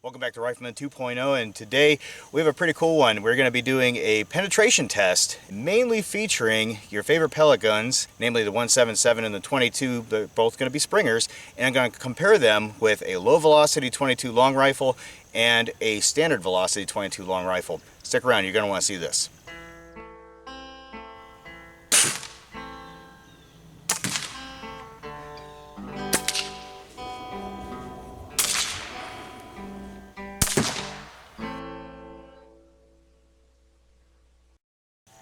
Welcome back to Rifleman 2.0, and today we have a pretty cool one. We're going to be doing a penetration test, mainly featuring your favorite pellet guns, namely the 177 and the 22. They're both going to be Springers, and I'm going to compare them with a low velocity 22 long rifle and a standard velocity 22 long rifle. Stick around, you're going to want to see this.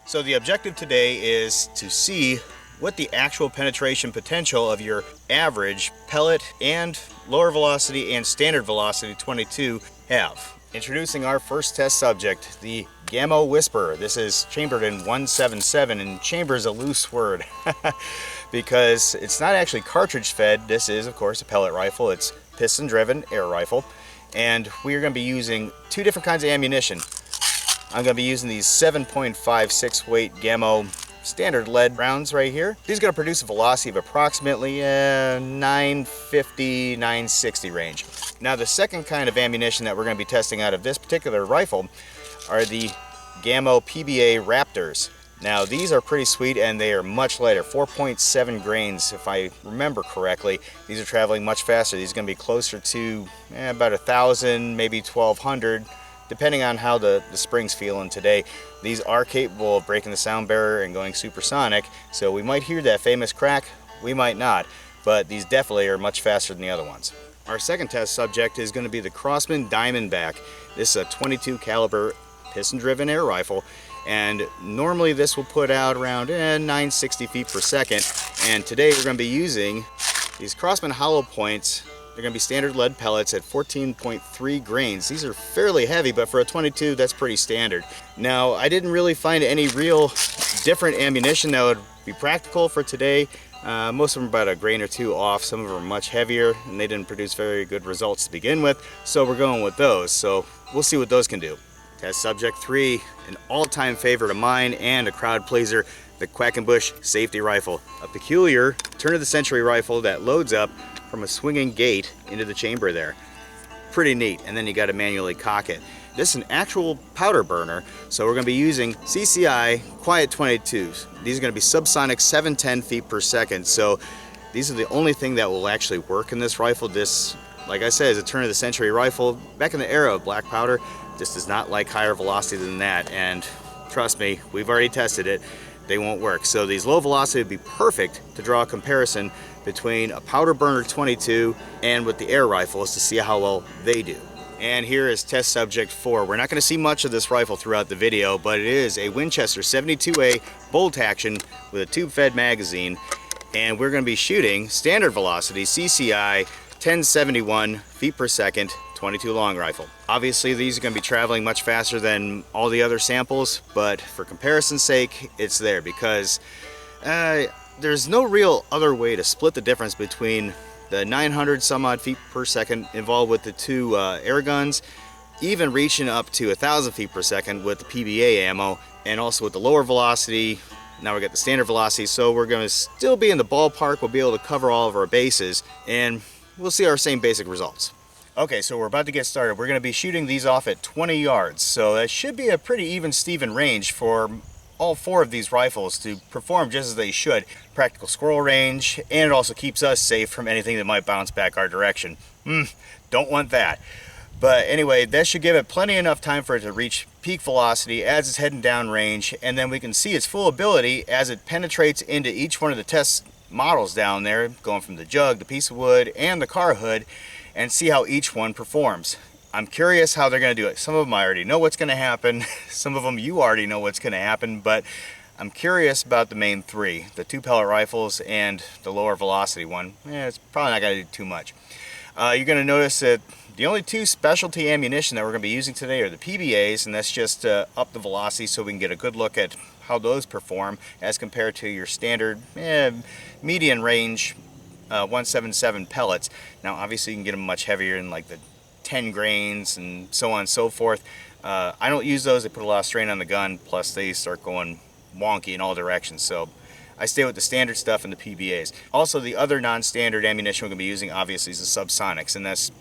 So the objective today is to see what the actual penetration potential of your average pellet and lower velocity and standard velocity 22 have. Introducing our first test subject, the Gamo Whisper. This is chambered in 177, and chamber is a loose word because it's not actually cartridge fed. This is, of course, a pellet rifle. It's piston driven air rifle, and we're going to be using two different kinds of ammunition. I'm going to be using these 7.56 weight Gamo standard lead rounds right here. These are going to produce a velocity of approximately 950, 960 range. Now the second kind of ammunition that we're going to be testing out of this particular rifle are the Gamo PBA Raptors. Now these are pretty sweet and they are much lighter, 4.7 grains if I remember correctly. These are traveling much faster. These are going to be closer to about 1,000, maybe 1,200. Depending on how the spring's feeling today. These are capable of breaking the sound barrier and going supersonic, so we might hear that famous crack, we might not, but these definitely are much faster than the other ones. Our second test subject is going to be the Crosman Diamondback. This is a 22 caliber piston driven air rifle, and normally this will put out around 960 feet per second, and today we're going to be using these Crosman hollow points. They're going to be standard lead pellets at 14.3 grains. These are fairly heavy, but for a 22, that's pretty standard. Now, I didn't really find any real different ammunition that would be practical for today. Most of them are about a grain or two off. Some of them are much heavier, and they didn't produce very good results to begin with, so we're going with those. So we'll see what those can do. Test subject 3, an all-time favorite of mine and a crowd pleaser, the Quackenbush safety rifle. A peculiar turn-of-the-century rifle that loads up from a swinging gate into the chamber there. Pretty neat, and then you got to manually cock it. This is an actual powder burner, so we're going to be using CCI Quiet 22s. These are going to be subsonic 710 feet per second, so these are the only thing that will actually work in this rifle. This, like I said, is a turn-of-the-century rifle. Back in the era of black powder, this does not like higher velocity than that, and trust me, we've already tested it. They won't work. So these low velocity would be perfect to draw a comparison between a powder burner 22 and with the air rifles to see how well they do. And here is test subject 4. We're not going to see much of this rifle throughout the video, but it is a Winchester 72A bolt action with a tube-fed magazine, and we're going to be shooting standard velocity CCI 1071 feet per second 22 long rifle. Obviously these are going to be traveling much faster than all the other samples, but for comparison's sake it's there because there's no real other way to split the difference between the 900 some odd feet per second involved with the two air guns, even reaching up to 1,000 feet per second with the PBA ammo, and also with the lower velocity. Now we got the standard velocity, so we're going to still be in the ballpark. We'll be able to cover all of our bases, and we'll see our same basic results. Okay, so we're about to get started. We're going to be shooting these off at 20 yards, so that should be a pretty even Steven range for all four of these rifles to perform just as they should. Practical squirrel range, and it also keeps us safe from anything that might bounce back our direction. Don't want that. But anyway, that should give it plenty enough time for it to reach peak velocity as it's heading down range, and then we can see its full ability as it penetrates into each one of the test models down there, going from the jug, the piece of wood, and the car hood, and see how each one performs. I'm curious how they're going to do it. Some of them I already know what's going to happen. Some of them you already know what's going to happen, but I'm curious about the main three, the two pellet rifles and the lower velocity one. It's probably not going to do too much. You're going to notice that the only two specialty ammunition that we're going to be using today are the PBAs, and that's just up the velocity so we can get a good look at how those perform as compared to your standard median range 177 pellets. Now obviously you can get them much heavier in like the 10 grains and so on and so forth. I don't use those. They put a lot of strain on the gun, plus they start going wonky in all directions, so I stay with the standard stuff and the PBAs. Also, the other non-standard ammunition we're going to be using obviously is the subsonics, and that's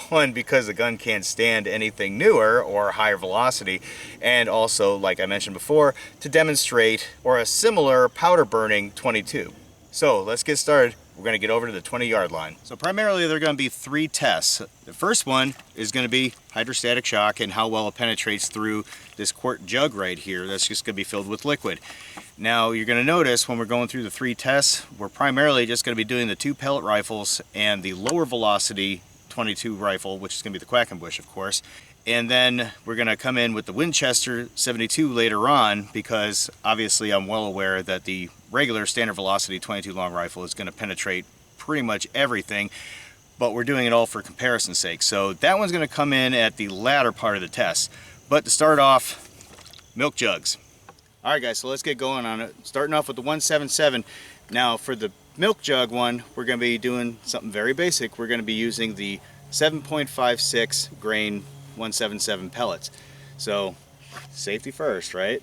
One, because the gun can't stand anything newer or higher velocity, and also, like I mentioned before, to demonstrate or a similar powder burning 22. So let's get started. We're going to get over to the 20-yard line. So primarily there are going to be 3 tests. The first one is going to be hydrostatic shock and how well it penetrates through this quart jug right here. That's just going to be filled with liquid. Now you're going to notice when we're going through the 3 tests, we're primarily just going to be doing the 2 pellet rifles and the lower velocity 22 rifle, which is going to be the Quackenbush, of course. And then we're going to come in with the Winchester 72 later on, because obviously I'm well aware that the regular standard velocity 22 long rifle is going to penetrate pretty much everything, but we're doing it all for comparison's sake. So that one's going to come in at the latter part of the test. But to start off, milk jugs. All right guys, so let's get going on it. Starting off with the 177. Now for the milk jug one, we're going to be doing something very basic. We're going to be using the 7.56 grain 177 pellets. So safety first, right?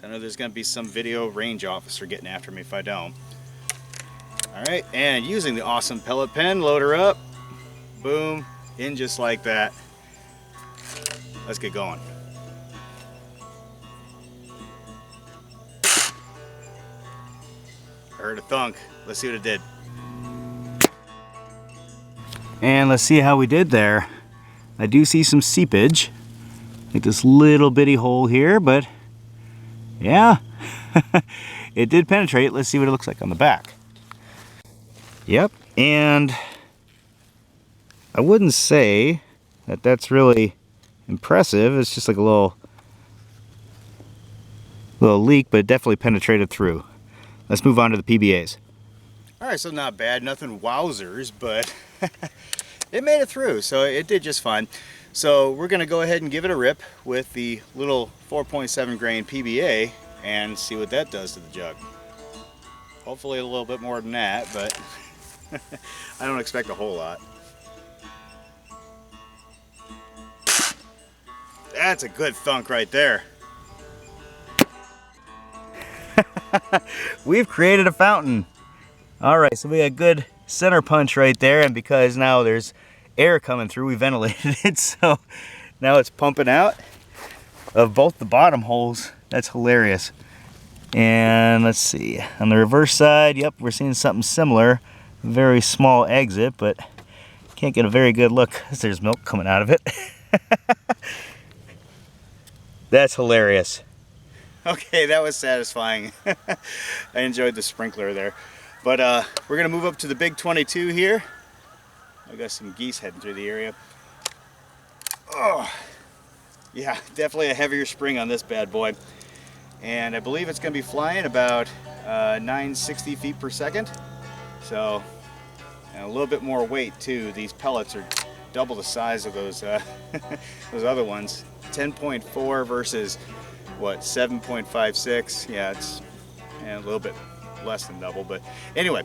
I know there's going to be some video range officer getting after me if I don't. All right, and using the awesome pellet pen, load her up. Boom, in just like that. Let's get going. I heard a thunk. Let's see what it did. And let's see how we did there. I do see some seepage, like this little bitty hole here, but yeah, it did penetrate. Let's see what it looks like on the back. Yep, and I wouldn't say that that's really impressive. It's just like a little leak, but it definitely penetrated through. Let's move on to the PBAs. All right, so not bad, nothing wowzers, but it made it through, so it did just fine. So we're gonna go ahead and give it a rip with the little 4.7 grain PBA and see what that does to the jug. Hopefully a little bit more than that, but I don't expect a whole lot. That's a good thunk right there. We've created a fountain. All right, so we got a good center punch right there, and because now there's air coming through, we ventilated it, so now it's pumping out of both the bottom holes. That's hilarious. And let's see, on the reverse side, yep, we're seeing something similar. Very small exit, but can't get a very good look as there's milk coming out of it. That's hilarious. Okay, that was satisfying. I enjoyed the sprinkler there. But we're gonna move up to the big 22 here. I got some geese heading through the area. Oh, yeah, definitely a heavier spring on this bad boy. And I believe it's gonna be flying about 960 feet per second. So, and a little bit more weight too. These pellets are double the size of those those other ones. 10.4 versus what, 7.56. Yeah, it's a little bit less than double, but anyway,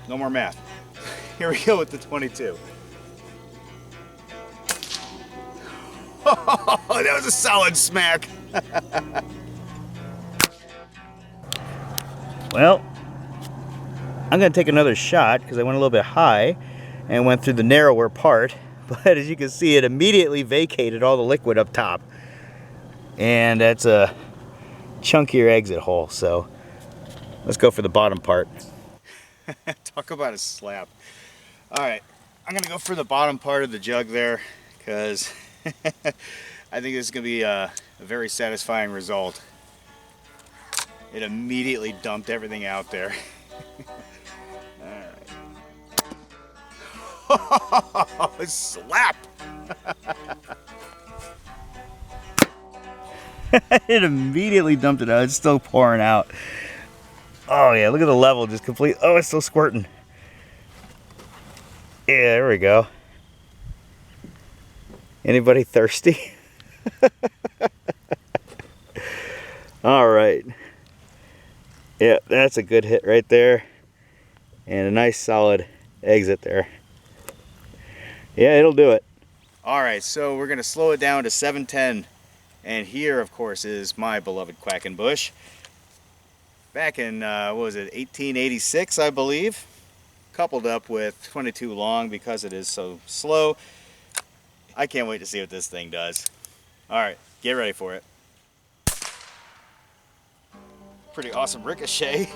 no more math. Here we go with the 22. Oh, that was a solid smack. Well, I'm gonna take another shot because I went a little bit high and went through the narrower part, but as you can see, it immediately vacated all the liquid up top, and that's a chunkier exit hole. So let's go for the bottom part. Talk about a slap. All right, I'm gonna go for the bottom part of the jug there because I think this is gonna be a very satisfying result. It immediately dumped everything out there. All right. Slap! It immediately dumped it out. It's still pouring out. Oh yeah, look at the level, just complete. Oh, it's still squirting. Yeah, there we go. Anybody thirsty? All right. Yeah, that's a good hit right there. And a nice solid exit there. Yeah, it'll do it. All right, so we're gonna slow it down to 710. And here, of course, is my beloved Quackenbush. Back in, what was it, 1886, I believe. A coupled up with 22 long because it is so slow. I can't wait to see what this thing does. All right, get ready for it. Pretty awesome ricochet.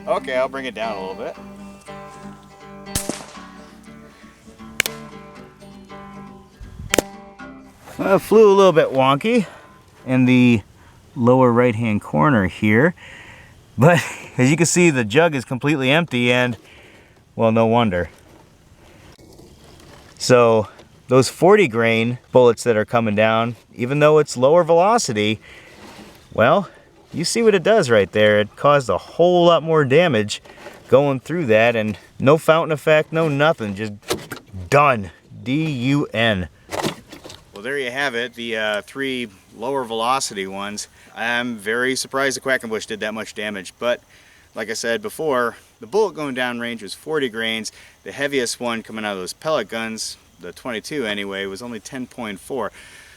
Okay, I'll bring it down a little bit. Well, it flew a little bit wonky in the lower right hand corner here, but as you can see, the jug is completely empty, and well, no wonder. So those 40 grain bullets that are coming down, even though it's lower velocity, well, you see what it does right there. It caused a whole lot more damage going through that, and no fountain effect, no nothing, just done. D-U-N. Well, there you have it, the 3 lower velocity ones. I'm very surprised the Quackenbush did that much damage, but like I said before, the bullet going down range was 40 grains. The heaviest one coming out of those pellet guns, the 22 anyway, was only 10.4.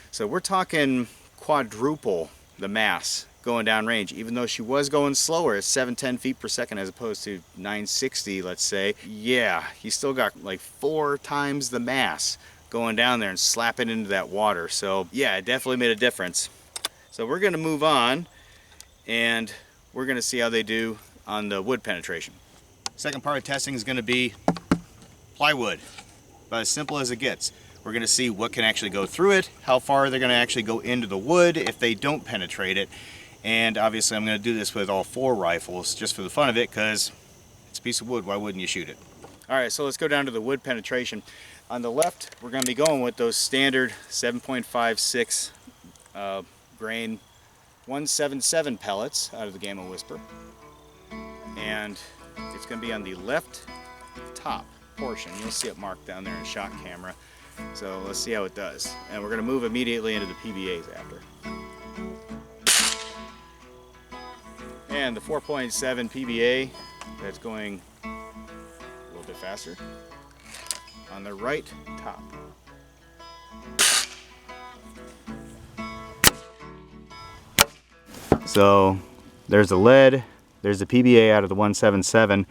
So we're talking quadruple the mass going down range, even though she was going slower at 710 feet per second as opposed to 960, let's say. Yeah, you still got like 4 times the mass going down there and slapping into that water. So yeah, it definitely made a difference. So we're going to move on, and we're going to see how they do on the wood penetration. Second part of testing is going to be plywood, about as simple as it gets. We're going to see what can actually go through it, how far they're going to actually go into the wood if they don't penetrate it. And obviously I'm going to do this with all 4 rifles just for the fun of it, because it's a piece of wood, why wouldn't you shoot it? Alright, so let's go down to the wood penetration. On the left, we're going to be going with those standard 7.56 grain 177 pellets out of the Gamo Whisper. And it's going to be on the left top portion. You'll see it marked down there in shot camera. So let's see how it does. And we're going to move immediately into the PBAs after. And the 4.7 PBA, that's going a little bit faster, on the right top. So there's the lead, there's the PBA out of the 177.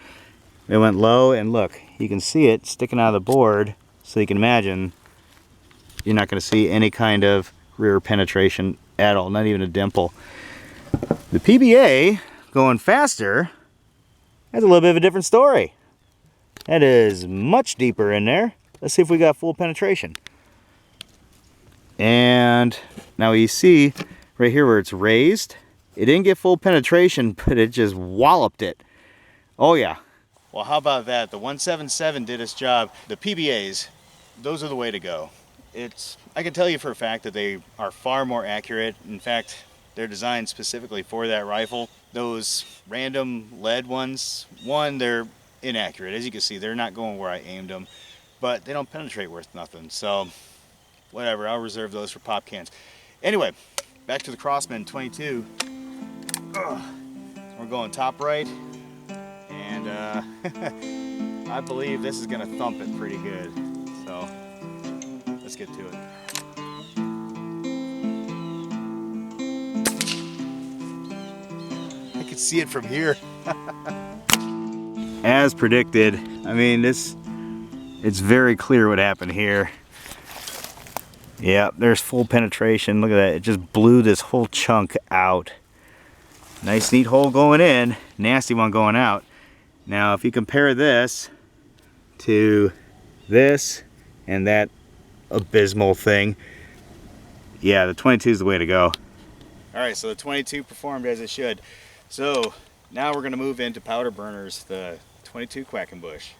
It went low, and look, you can see it sticking out of the board, so you can imagine you're not going to see any kind of rear penetration at all, not even a dimple. The PBA going faster, that's a little bit of a different story. That is much deeper in there. Let's see if we got full penetration. And now you see right here where it's raised, it didn't get full penetration, but it just walloped it. Oh yeah. Well, how about that? The 177 did its job. The PBAs, those are the way to go. I can tell you for a fact that they are far more accurate. In fact, they're designed specifically for that rifle. Those random lead ones, one, they're inaccurate. As you can see, they're not going where I aimed them, but they don't penetrate worth nothing. So whatever, I'll reserve those for pop cans. Anyway, back to the Crossman 22. We're going top right, and I believe this is gonna thump it pretty good. So let's get to it. I can see it from here. As predicted, I mean, it's very clear what happened here. Yeah, there's full penetration. Look at that, it just blew this whole chunk out. Nice neat hole going in, nasty one going out. Now if you compare this to this and that abysmal thing, yeah, the 22 is the way to go. Alright, so the 22 performed as it should. So now we're going to move into powder burners, the 22 Quackenbush.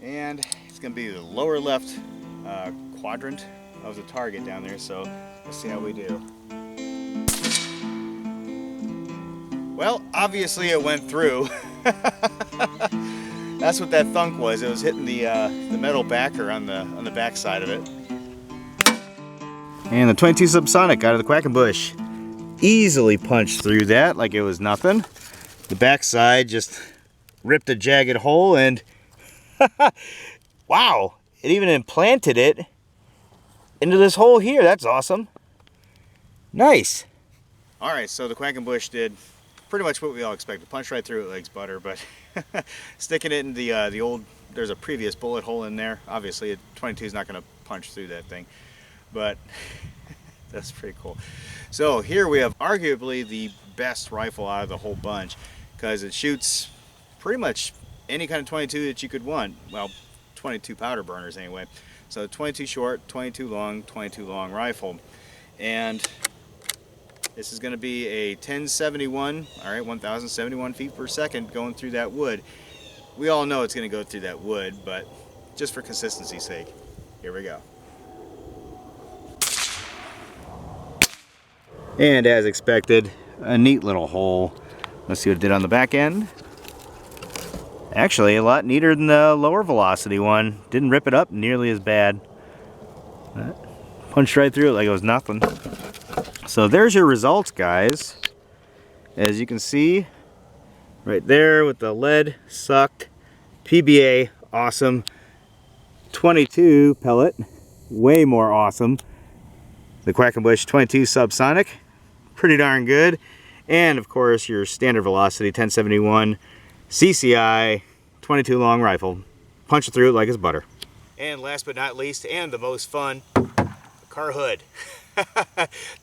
And it's going to be the lower left quadrant of the target down there, so let's see how we do. Well, obviously it went through. That's what that thunk was. It was hitting the metal backer on the back side of it. And the 22 subsonic out of the Quackenbush easily punched through that like it was nothing. The back side just ripped a jagged hole, and wow, it even implanted it into this hole here. That's awesome. Nice. All right, so the Quackenbush did pretty much what we all expected. Punch right through it like butter, but sticking it in the old, there's a previous bullet hole in there. Obviously, a 22 is not going to punch through that thing, but that's pretty cool. So here we have arguably the best rifle out of the whole bunch, because it shoots pretty much any kind of 22 that you could want. Well, 22 powder burners anyway. So 22 short, 22 long rifle. And this is going to be a 1071, all right, 1071 feet per second going through that wood. We all know it's going to go through that wood, but just for consistency's sake, here we go. And as expected, a neat little hole. Let's see what it did on the back end. Actually, a lot neater than the lower velocity one. Didn't rip it up nearly as bad. Punched right through it like it was nothing. So there's your results, guys. As you can see, right there with the lead sucked. PBA, awesome. 22 pellet, way more awesome. The Quackenbush 22 subsonic, pretty darn good. And of course your standard velocity 1071 CCI 22 long rifle. Punch it through it like it's butter. And last but not least, and the most fun, the car hood.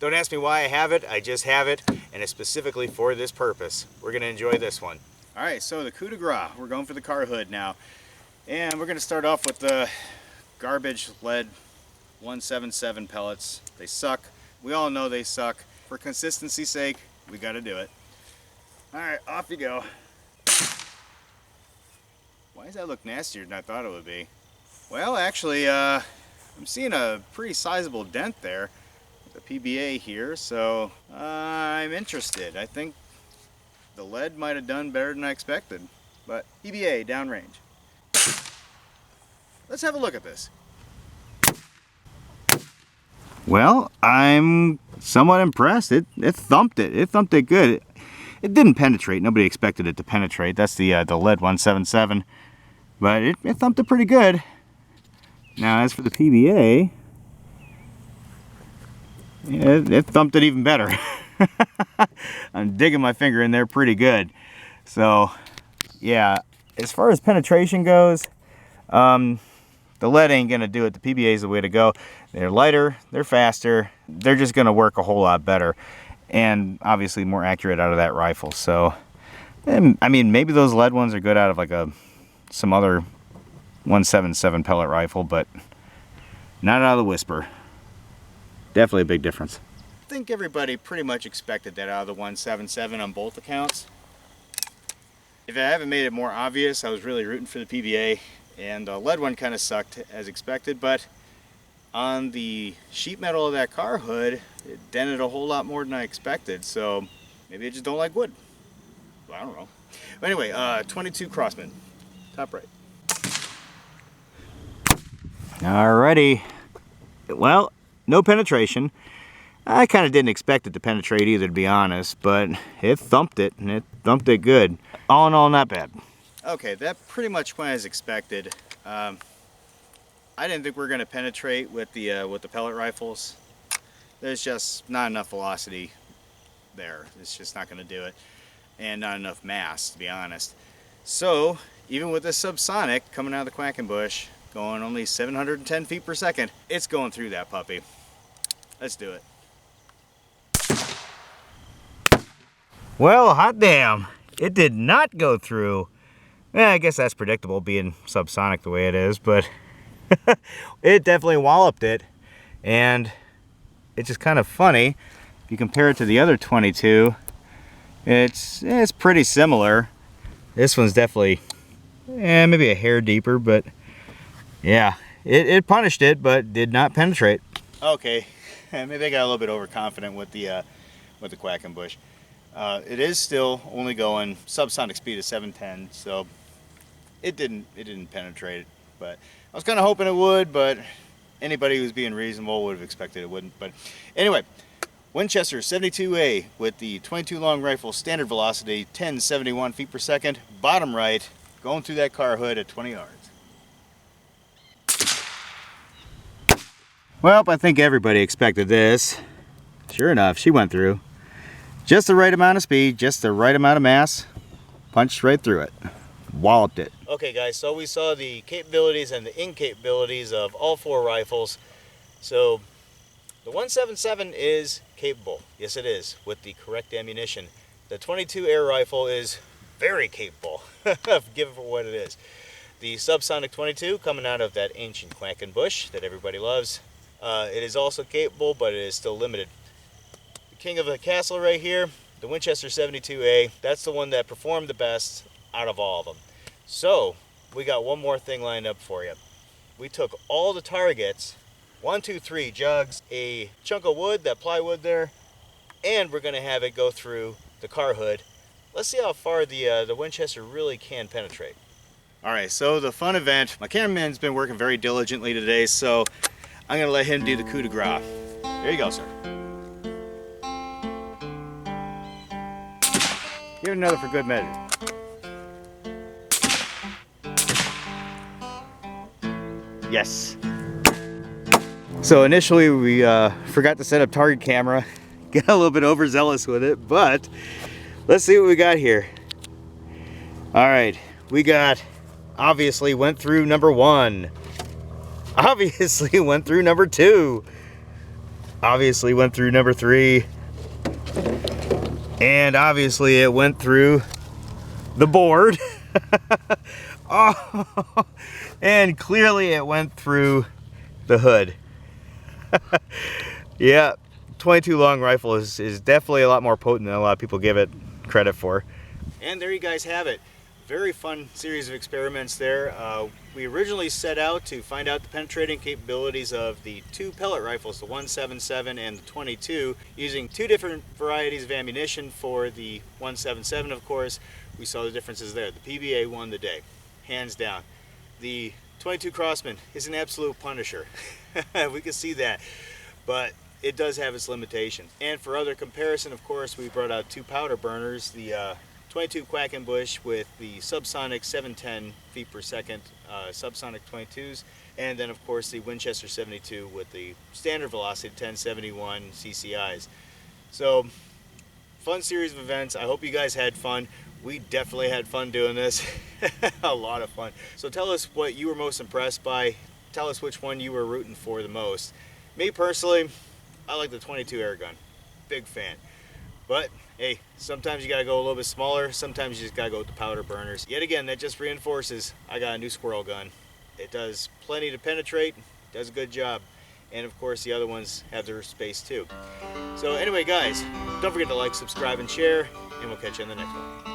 Don't ask me why I have it, I just have it, and it's specifically for this purpose. We're going to enjoy this one. Alright, so the coup de grace, we're going for the car hood now. And we're going to start off with the garbage lead 177 pellets. They suck. We all know they suck. For consistency's sake, we got to do it. Alright, off you go. Why does that look nastier than I thought it would be? Well, actually, I'm seeing a pretty sizable dent there. The PBA here, so I'm interested. I think the lead might have done better than I expected, but PBA downrange. Let's have a look at this. Well, I'm somewhat impressed. It thumped it. It thumped it good. It didn't penetrate. Nobody expected it to penetrate. That's the lead 177, but it thumped it pretty good. Now, as for the PBA, it thumped it even better. I'm digging my finger in there pretty good. So, yeah, as far as penetration goes, the lead ain't gonna do it. The PBA is the way to go. They're lighter, they're faster, they're just gonna work a whole lot better, and obviously more accurate out of that rifle. So, I mean, maybe those lead ones are good out of like some other 177 pellet rifle, but not out of the Whisper. Definitely a big difference. I think everybody pretty much expected that out of the 177 on both accounts. If I haven't made it more obvious, I was really rooting for the PBA, and the lead one kind of sucked as expected, but on the sheet metal of that car hood, it dented a whole lot more than I expected, so maybe I just don't like wood. Well, I don't know. But anyway, 22 Crossman, top right. Alrighty. Well, no penetration. I kind of didn't expect it to penetrate either, to be honest, but it thumped it, and it thumped it good. All in all, not bad. Okay, that pretty much went as expected. I didn't think we were going to penetrate with the pellet rifles. There's just not enough velocity there. It's just not going to do it, and not enough mass, to be honest. So, even with this subsonic coming out of the Quackenbush, going only 710 feet per second, it's going through that puppy. Let's do it. Well, hot damn, it did not go through. I guess that's predictable being subsonic the way it is, but it definitely walloped it. And it's just kind of funny, if you compare it to the other 22, it's pretty similar. This one's definitely, maybe a hair deeper, but yeah, it punished it, but did not penetrate. Okay, maybe I got a little bit overconfident with the Quackenbush. It is still only going subsonic speed of 710, so it didn't penetrate. But I was kind of hoping it would, but anybody who's being reasonable would have expected it wouldn't. But anyway, Winchester 72A with the 22 long rifle, standard velocity, 1071 feet per second, bottom right, going through that car hood at 20 yards. Well, I think everybody expected this. Sure enough, she went through. Just the right amount of speed, just the right amount of mass. Punched right through it. Walloped it. Okay guys, so we saw the capabilities and the incapabilities of all 4 rifles. So the 177 is capable. Yes it is, with the correct ammunition. The 22 air rifle is very capable, given for what it is. The subsonic 22 coming out of that ancient Quackenbush that everybody loves. It is also capable, but it is still limited. The king of the castle right here, the Winchester 72A, that's the one that performed the best out of all of them. So, we got one more thing lined up for you. We took all the targets, 1, 2, 3 jugs, a chunk of wood, that plywood there, and we're going to have it go through the car hood. Let's see how far the Winchester really can penetrate. Alright, so the fun event, my cameraman's been working very diligently today, so I'm going to let him do the coup de grace. There you go, sir. Give it another for good measure. Yes. So initially we forgot to set up target camera. Got a little bit overzealous with it, but let's see what we got here. Alright, we got, obviously went through number 1. Obviously went through number 2. Obviously went through number 3. And obviously it went through the board. Oh, and clearly it went through the hood. Yeah, 22 long rifle is definitely a lot more potent than a lot of people give it credit for. And there you guys have it. Very fun series of experiments there. We originally set out to find out the penetrating capabilities of the 2 pellet rifles, the 177 and the 22, using 2 different varieties of ammunition. For the 177, of course, we saw the differences there. The PBA won the day, hands down. The 22 Crossman is an absolute punisher. We can see that, but it does have its limitations. And for other comparison, of course, we brought out 2 powder burners, the 22 Quackenbush with the subsonic 710 feet per second subsonic 22s, and then of course the Winchester 72 with the standard velocity 1071 CCIs. So, fun series of events. I hope you guys had fun. We definitely had fun doing this. A lot of fun. So tell us what you were most impressed by. Tell us which one you were rooting for the most. Me personally, I like the 22 air gun. Big fan. But hey, sometimes you gotta go a little bit smaller, sometimes you just gotta go with the powder burners. Yet again, that just reinforces I got a new squirrel gun. It does plenty to penetrate, does a good job. And of course the other ones have their space too. So anyway guys, don't forget to like, subscribe, and share, and we'll catch you in the next one.